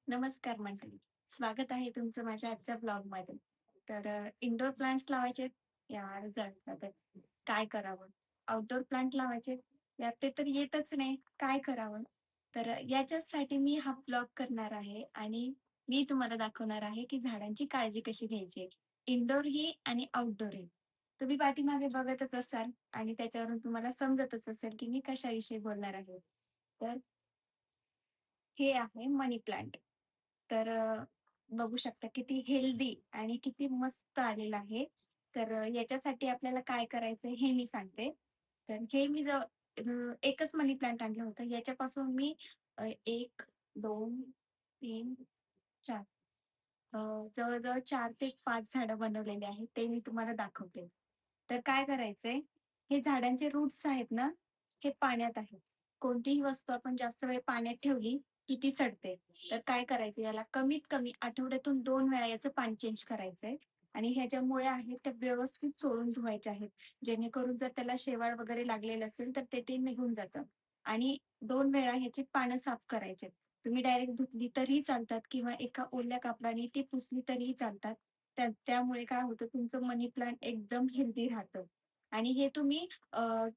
नमस्कार मंडळी. स्वागत आहे तुमचं माझ्या आजच्या ब्लॉगमध्ये. इंडोर प्लांट्स लावायचे यार जळतातच. काय करावं? आउटडोर प्लांट लावायचे यार ते तर येतच नाही. काय करावं? याच्याचसाठी मी हा ब्लॉग करणार आहे आणि मी तुम्हाला दाखवणार आहे, की झाडांची काळजी कशी घ्यायची. इनडोअरही आणि आउटडोअरही. तुम्ही पाठीमागे बघतच असाल आणि त्याच्यावरून तुम्हाला समजतच असेल, की मी कशाविषयी बोलणार आहे. तर हे आहे मनी प्लांट. बघू शकता किती हेल्दी आणि किती मस्त आलेलं आहे. याच्यासाठी आपल्याला काय करायचंय हे मी सांगते. तर हे मी ज एकच मनी प्लांट आणलं होतं. याच्यापासून मी 1, 2, 3, 4 अ, जवळ-जवळ 4 ते 5 झाडं बनवलेली आहेत. ते मी तुम्हाला दाखवते. तर काय करायचंय, हे झाडांचे रूट्स आहेत ना, हे पाण्यात आहेत. कोणतीही वस्तू आपण जास्त वेळ पाण्यात ठेवली, की ती सडते. तर काय करायचं याला कमीत कमी आठवड्यातून 2 वेळा याचं पाणी चेंज करायचंय आणि ह्या ज्या मुळ्या आहेत त्या व्यवस्थित चोळून धुवायच्या आहेत. जेणेकरून जर त्याला शेवाळ वगैरे लागलेलं असेल, तर ते निघून जातं आणि 2 वेळा ह्याची पानं साफ करायचे. तुम्ही डायरेक्ट धुतली तरीही चालतात किंवा एका ओल्या कापडाने ती पुसली तरीही चालतात. त्यामुळे काय होतं तुमचं मनी प्लांट एकदम हेल्दी राहतं आणि हे तुम्ही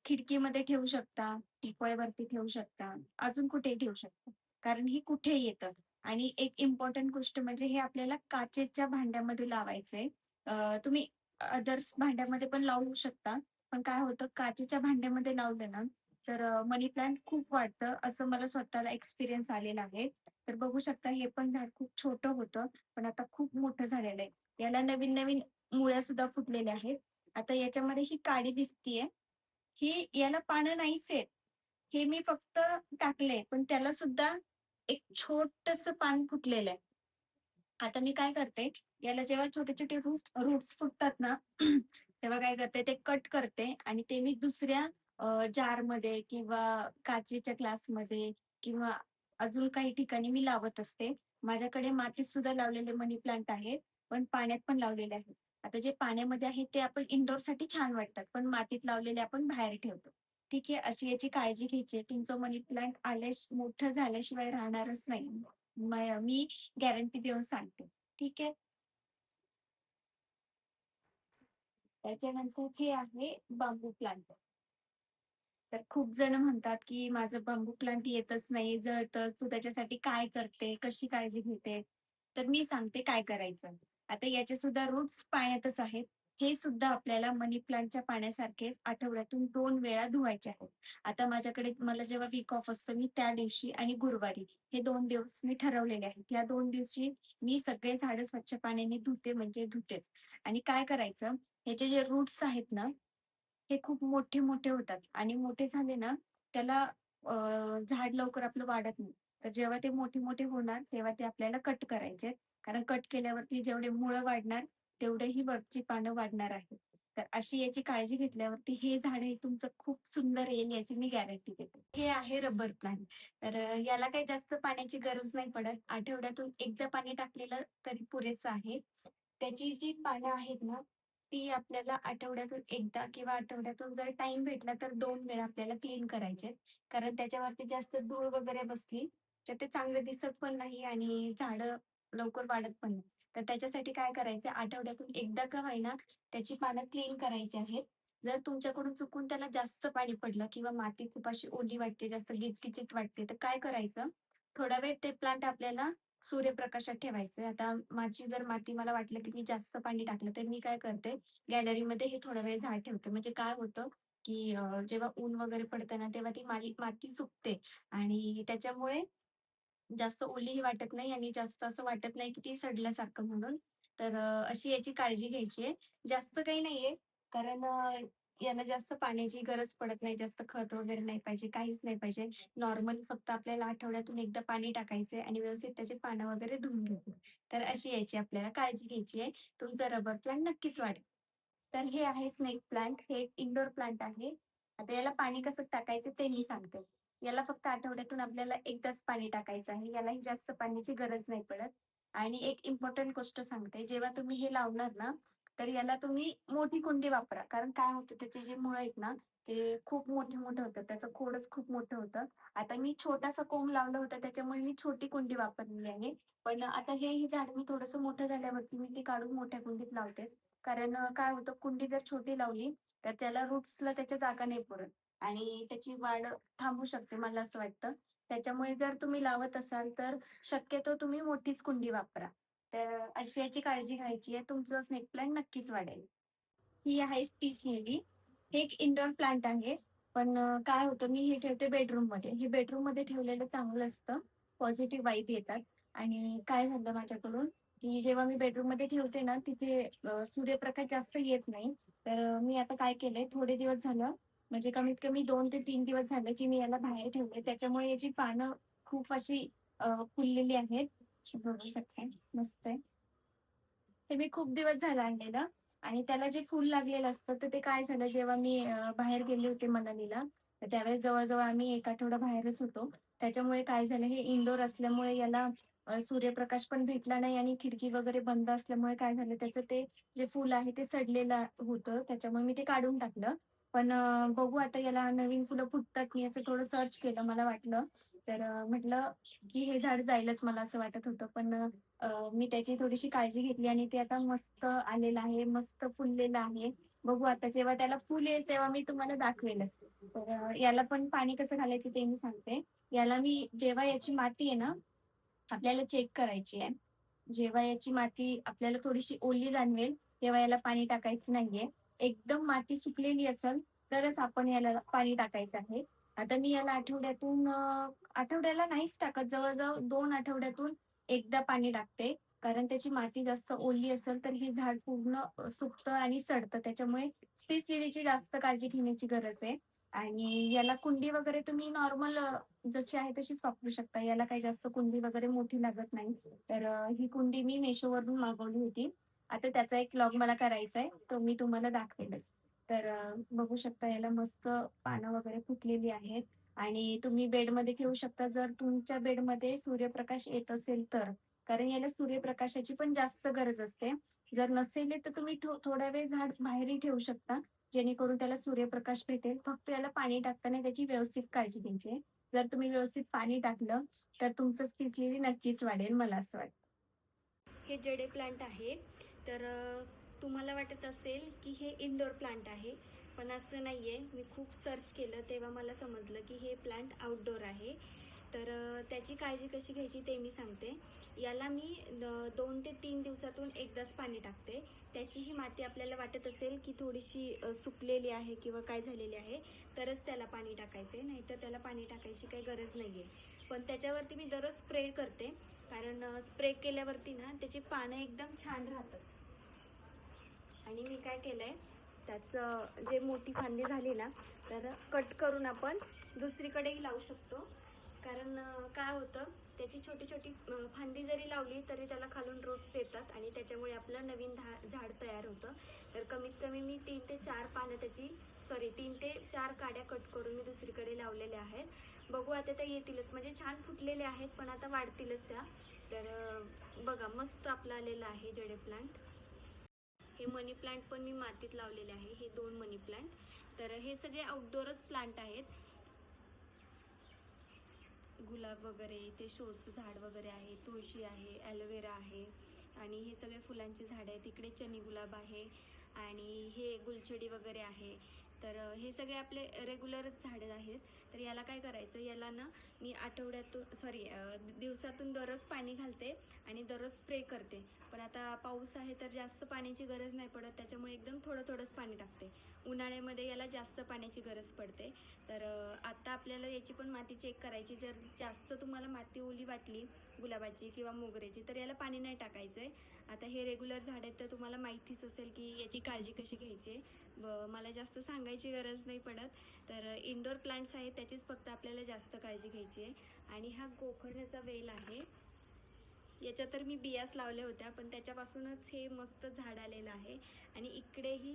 खिडकीमध्ये ठेवू शकता, टिपॉयवरती ठेवू शकता, अजून कुठेही ठेवू शकता. कारण हे कुठेही येतं आणि एक इम्पोर्टंट गोष्ट म्हणजे हे आपल्याला काचेच्या भांड्यामध्ये लावायचंय. तुम्ही अदर्स भांड्यामध्ये पण लावू शकता. पण काय होतं काचेच्या भांड्यामध्ये लावलं ना, मनी प्लांट खूप वाढतं असं मला स्वतःला एक्सपिरियन्स आलेला आहे. तर बघू शकता हे पण झाड खूप छोटं होतं, पण आता खूप मोठं झालेलं आहे. याला नवीन-नवीन मुळ्या सुद्धा फुटलेल्या आहेत. आता याच्यामध्ये ही काडी दिसतीये, ही याला पानं नाहीच आहेत. हे मी फक्त टाकलंय, पण त्याला सुद्धा एक छोटंसं पान फुटलेलं आहे. आता मी काय करते, याला जेव्हा छोटे-छोटे रूट्स फुटतात ना, तेव्हा काय करते ते कट करते आणि ते मी दुसऱ्या जारमध्ये किंवा काचेच्या ग्लासमध्ये किंवा अजून काही ठिकाणी मी लावत असते. माझ्याकडे मातीत सुद्धा लावलेले मनी प्लांट आहेत, पण पाण्यात पण लावलेले आहेत. आता जे पाण्यामध्ये आहेत ते आपण इनडोअरसाठी छान वाटतात, पण मातीत लावलेले आपण बाहेर ठेवतो. ठीक आहे, अशी याची काळजी घ्यायची आहे. तुमचं मनी प्लांट मोठं झाल्याशिवाय राहणारच नाही. मी गॅरंटी देऊन सांगते. ठीक आहे. त्याच्यानंतर हे आहे बांबू प्लांट. तर खूप जण म्हणतात, की माझं बांबू प्लांट येतच नाही, जळतंच. तू त्याच्यासाठी काय करते? कशी काळजी घेते? तर मी सांगते काय करायचं. आता याचे सुद्धा रूट्स पाण्यातच आहेत. हे सुद्धा आपल्याला मनी प्लांटच्या पाण्यासारखेच आठवड्यातून 2 वेळा धुवायचे आहेत. आता माझ्याकडे मला जेव्हा वीक ऑफ असतो, मी त्या दिवशी आणि गुरुवारी हे 2 दिवस मी ठरवलेले आहेत. या 2 दिवशी मी सगळे झाडं स्वच्छ पाण्याने धुते म्हणजे धुतेच. आणि काय करायचं, ह्याचे जे रूट्स आहेत ना, हे खूप मोठे-मोठे होतात आणि मोठे झाले ना, त्याला झाड लवकर आपलं वाढत नाही. तर जेव्हा ते मोठे-मोठे होणार, तेव्हा ते आपल्याला कट करायचे कारण कट केल्यावरती जेवढे मुळं वाढणार, तेवढे ही वरची पानं वाढणार आहेत. तर अशी याची काळजी घेतल्यावरती हे झाडही तुमचं खूप सुंदर येईल याची मी गॅरंटी देते. हे आहे रबर प्लांट. याला काही जास्त पाण्याची गरज नाही पडत. आठवड्यातून एकदा पाणी टाकलेलं तरी पुरेसं आहे. त्याची जी पानं आहेत ना, ती आपल्याला आठवड्यातून एकदा किंवा आठवड्यातून जर टाईम भेटला तर 2 वेळा आपल्याला क्लीन करायचे. कारण त्याच्यावरती जास्त धूळ वगैरे बसली, तर ते चांगलं दिसत पण नाही आणि झाडं लवकर वाढत पण नाही. तर त्याच्यासाठी काय करायचं आठवड्यातून एकदा का होईना त्याची पानं क्लीन करायची आहेत. जर तुमच्याकडून चुकून त्याला जास्त पाणी पडलं किंवा माती खूप अशी ओली वाटते, जास्त गिचगिचीत वाटते, तर काय करायचं, थोडा वेळ ते प्लांट आपल्याला सूर्यप्रकाशात ठेवायचं. आता माझी जर माती मला वाटलं की मी जास्त पाणी टाकलं, तर मी काय करते गॅलरीमध्ये हे थोडा वेळ झाड ठेवते. म्हणजे काय होतं, की जेव्हा ऊन वगैरे पडतं ना, तेव्हा ती माती सुकते आणि त्याच्यामुळे जास्त ओलीही वाटत नाही आणि जास्त असं वाटत नाही, की ती सडल्यासारखं म्हणून. अशी याची काळजी घ्यायची आहे. जास्त काही नाहीये, कारण याला जास्त पाण्याची गरज पडत नाही, जास्त खत वगैरे नाही पाहिजे, काहीच नाही पाहिजे. नॉर्मल फक्त आपल्याला आठवड्यातून एकदा पाणी टाकायचंय आणि व्यवस्थित त्याची पानं वगैरे धुवून घ्यायची. तर अशी याची आपल्याला काळजी घ्यायची आहे. तुमचा रबर प्लांट नक्कीच वाढेल. तर हे आहे स्नेक प्लांट. हे एक इंडोर प्लांट आहे. आता याला पाणी कसं टाकायचं ते मी सांगते. याला फक्त आठवड्यातून आपल्याला एकदाच पाणी टाकायचं आहे. यालाही जास्त पाण्याची गरज नाही पडत. आणि एक इम्पोर्टंट गोष्ट सांगते, जेव्हा तुम्ही हे लावणार ना, तर याला तुम्ही मोठी कुंडी वापरा. कारण काय होतं त्याची जी मुळं आहेत ना, ते खूप मोठं-मोठं होतं. त्याचं खोडच खूप मोठं होतं. आता मी छोटासा कोंब लावला होता त्याच्यामुळे मी छोटी कुंडी वापरलेली आहे. पण आता हे झाड मी थोडंसं मोठं झाल्यावरती मी ते काढून मोठ्या कुंडीत लावतेच. कारण काय होतं कुंडी जर छोटी लावली तर त्याला रूट्सला त्याच्या जागा नाही पुरत आणि त्याची वाढ थांबू शकते मला असं वाटतं. त्याच्यामुळे जर तुम्ही लावत असाल तर शक्यतो तुम्ही मोठीच कुंडी वापरा. तर अशी याची काळजी घ्यायची आहे. तुमचं स्नेक प्लांट नक्कीच वाढेल. ही आहे पीस लिली. हे एक इंडोर प्लांट आहे. पण काय होतं मी हे ठेवते बेडरूममध्ये. हे बेडरूममध्ये ठेवलेलं चांगलं असतं. पॉझिटिव्ह वाइब येतात आणि काय झालं माझ्याकडून, की जेव्हा मी बेडरूममध्ये ठेवते ना, तिथे सूर्यप्रकाश जास्त येत नाही. तर मी आता काय केलंय थोडे दिवस झालं, म्हणजे कमीत कमी 2 ते 3 दिवस झाले, की मी याला बाहेर ठेवले. त्याच्यामुळे याची पानं खूप अशी फुललेली आहेत. बघू शकता मस्त आहे. ते मी खूप दिवस झालं आणलेलं आणि त्याला जे फूल लागलेलं असतं, तर ते काय झालं जेव्हा मी बाहेर गेले होते मनालीला, तर त्यावेळेस जवळ-जवळ आम्ही 1 आठवडा बाहेरच होतो. त्याच्यामुळे काय झालं हे इंडोर असल्यामुळे याला सूर्यप्रकाश पण भेटला नाही आणि खिडकी वगैरे बंद असल्यामुळे काय झालं त्याचं ते जे फूल आहे ते सडलेलं होतं. त्याच्यामुळे मी ते काढून टाकलं. पण बघू आता याला नवीन फुलं फुटतात. मी असं थोडं सर्च केलं मला वाटलं. तर म्हटलं की हे झाड जाईलच मला असं वाटत होतं. पण मी त्याची थोडीशी काळजी घेतली आणि ते आता मस्त आलेलं आहे, मस्त फुललेलं आहे. बघू आता जेव्हा त्याला फुल येईल तेव्हा मी तुम्हाला दाखवेलच. तर याला पण पाणी कसं घालायचं ते मी सांगते. याला मी जेव्हा याची माती आहे ना, आपल्याला चेक करायची आहे. जेव्हा याची माती आपल्याला थोडीशी ओली जाणवेल, तेव्हा याला पाणी टाकायचं नाहीये. एकदम माती सुकलेली असेल, तरच आपण याला पाणी टाकायचं आहे. आता मी याला आठवड्याला नाहीच टाकत, जवळ-जवळ 2 आठवड्यातून एकदा पाणी टाकते. कारण त्याची माती जास्त ओली असेल, तर हे झाड पूर्ण सुकतं आणि सडतं. त्याच्यामुळे स्पेस लिलीची जास्त काळजी घेण्याची गरज आहे. आणि याला कुंडी वगैरे तुम्ही नॉर्मल जशी आहे तशीच वापरू शकता. याला काही जास्त कुंडी वगैरे मोठी लागत नाही. तर ही कुंडी मी Meeshoवरून मागवली होती. आता त्याचा एक व्लॉग मला करायचा आहे. तो मी तुम्हाला दाखवेलच. तर बघू शकता याला मस्त पानं वगैरे फुटलेली आहेत आणि तुम्ही बेडमध्ये ठेवू शकता जर तुमच्या बेडमध्ये सूर्यप्रकाश येत असेल तर. कारण याला सूर्यप्रकाशाची पण जास्त गरज असते. जर नसेल तर तुम्ही थोडा वेळ झाड बाहेरही ठेवू शकता. जेणेकरून त्याला सूर्यप्रकाश भेटेल. फक्त याला पाणी टाकताना त्याची व्यवस्थित काळजी घ्यायची आहे. जर तुम्ही व्यवस्थित पाणी टाकलं, तर तुमचं पीस लिली नक्कीच वाढेल मला असं वाटतं. हे जडे प्लांट आहे. तर तुम्हाला वाटत असेल, की हे इंडोर प्लांट आहे. पण असं नाहीये. मी खूप सर्च केलं तेव्हा मला समजलं, की हे प्लांट आउटडोर आहे. तर त्याची काळजी कशी घ्यायची ते मी सांगते. याला मी 2 ते 3 दिवसातून एकदाच पाणी टाकते. त्याची ही माती आपल्याला वाटत असेल, की थोडीशी सुकलेली आहे किंवा काय झालेली आहे, तरच त्याला पाणी टाकायचे. नाहीतर त्याला पाणी टाकायची काही गरज नाहीये. पण त्याच्यावरती मी दररोज स्प्रे करते. कारण स्प्रे केल्यावरती ना त्याची पानं एकदम छान राहतात. आणि मी काय केलंय त्याचं जे मोठी फांदी झाली ना तर कट करून आपण दुसरीकडेही लावू शकतो. कारण काय होतं त्याची छोटी छोटी फांदी जरी लावली तरी त्याला खालून रूट्स येतात आणि त्याच्यामुळे आपलं नवीन झाड तयार होतं. तर कमीत कमी मी 3 ते 4 पानं त्याची 3 ते 4 काड्या कट करून मी दुसरीकडे लावलेल्या आहेत. बघू आता त्या येतीलच म्हणजे छान फुटलेले आहेत पण आता वाढतीलच त्या. तर बघा मस्त आपलं आलेलं आहे जडे प्लांट. हे मनी प्लांट पण मी मातीत लावलेले आहे. हे 2 मनी प्लांट. तर हे सगळे आउटडोअरच प्लांट आहेत. गुलाब वगैरे ते शोचं झाड वगैरे आहे, तुळशी आहे, ॲलोवेरा आहे आणि हे सगळे फुलांची झाडं आहेत. इकडे चनी गुलाब आहे आणि हे गुलछडी वगैरे आहे. तर हे सगळे आपले रेग्युलरच झाडं आहेत. तर याला काय करायचं, याला ना मी दिवसातून दररोज पाणी घालते आणि दररोज स्प्रे करते. पण आता पाऊस आहे तर जास्त पाण्याची गरज नाही पडत. त्याच्यामुळे एकदम थोडंच पाणी टाकते. उन्हाळ्यामध्ये याला जास्त पाण्याची गरज पडते. तर आता आपल्याला याची पण माती चेक करायची. जर जास्त तुम्हाला माती ओली वाटली गुलाबाची किंवा मोगऱ्याची तर याला पाणी नाही टाकायचं आहे. आता हे रेग्युलर झाड आहेत तर तुम्हाला माहितीच असेल की याची काळजी कशी घ्यायची आहे. मला जास्त सांगायची गरज नाही पडत. तर इंडोर प्लांट्स आहेत त्याचीच फक्त आपल्याला जास्त काळजी घ्यायची आहे. आणि हा गोकर्णाचा वेल आहे. याच्या तर मी बियाच लावल्या होत्या पण त्याच्यापासूनच हे मस्त झाड आलेलं आहे. आणि इकडेही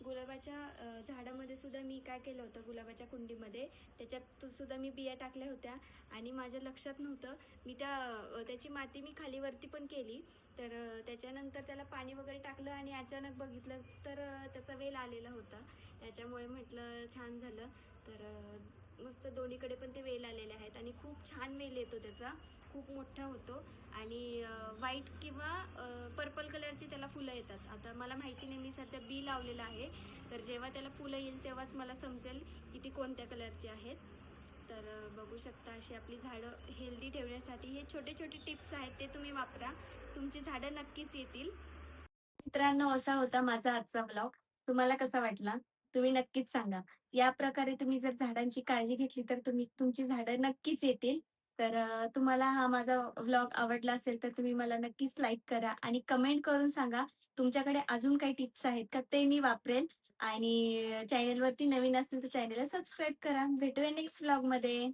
गुलाबाच्या झाडामध्ये सुद्धा मी काय केलं होतं, गुलाबाच्या कुंडीमध्ये त्याच्यात सुद्धा मी बिया टाकल्या होत्या आणि माझ्या लक्षात नव्हतं. मी त्याची माती मी खाली वरती पण केली. तर त्याच्यानंतर त्याला पाणी वगैरे टाकलं आणि अचानक बघितलं तर त्याचा वेल आलेला होता. त्याच्यामुळे म्हटलं छान झालं. तर मस्त दोन्हीकडे पण ते वेल आलेले आहेत आणि खूप छान वेल येतो त्याचा, खूप मोठा होतो आणि व्हाईट किंवा पर्पल कलरची त्याला फुलं येतात. आता मला माहिती नाही, मी सध्या बी लावलेलं आहे. तर जेव्हा त्याला फुलं येईल तेव्हाच मला समजेल की ती कोणत्या कलरची आहेत. तर बघू शकता अशी आपली झाडं हेल्दी ठेवण्यासाठी हे छोटे छोटे टिप्स आहेत, ते तुम्ही वापरा. तुमची झाडं नक्कीच येतील. मित्रांनो, असा होता माझा आजचा ब्लॉग. तुम्हाला कसा वाटला? तुम्ही नक्कीच सांगा. या प्रकारे तुम्ही जर झाडांची काळजी घेतली तर तुमची झाडं नक्कीच येतील. तर तुम्हाला हा माझा व्लॉग आवडला असेल तर तुम्ही मला नक्कीच लाईक करा आणि कमेंट करून सांगा तुमच्याकडे अजून काही टिप्स आहेत का, ते मी वापरेल. आणि चॅनलवरती नवीन असेल तर चॅनलला सबस्क्राईब करा. भेटूया नेक्स्ट व्लॉगमध्ये.